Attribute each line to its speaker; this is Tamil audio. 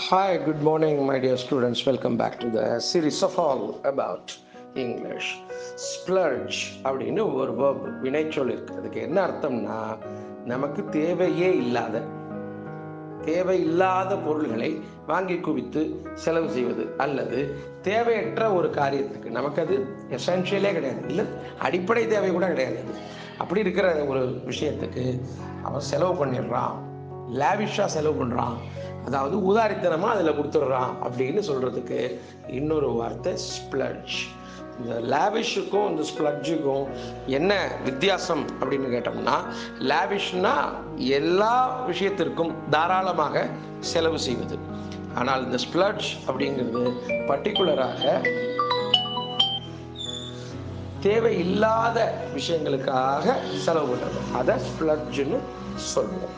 Speaker 1: Hi, good morning, my dear students. Welcome back to the series of all about English. Splurge அப்படின்னு ஒரு verb வினைச்சொல் இருக்கு. அதுக்கு என்ன அர்த்தம்னா, நமக்கு தேவையில்லாத பொருள்களை வாங்கி குவித்து செலவு செய்வது, அல்லது தேவையற்ற ஒரு காரியத்துக்கு, நமக்கு அது எசென்ஷியலே கிடையாது, இல்லை அடிப்படை தேவை கூட கிடையாது, அப்படி இருக்கிற ஒரு விஷயத்துக்கு அவன் செலவு பண்ணிடுறான், லேவிஷாக செலவு பண்ணுறான், அதாவது உதாரித்தனமாக அதில் கொடுத்துட்றான் அப்படின்னு சொல்கிறதுக்கு இன்னொரு வார்த்தை ஸ்ப்ளட்ஜ். இந்த லேவிஷுக்கும் இந்த ஸ்ப்ளட்ஜுக்கும் என்ன வித்தியாசம் அப்படின்னு கேட்டோம்னா, லேவிஷ்னா எல்லா விஷயத்திற்கும் தாராளமாக செலவு செய்வது, ஆனால் இந்த ஸ்ப்ளட்ஜ் அப்படிங்கிறது பர்டிகுலராக தேவையில்லாத விஷயங்களுக்காக செலவு பண்ணுறது, அதை ஸ்ப்ளட்ஜுன்னு சொல்லுவோம்.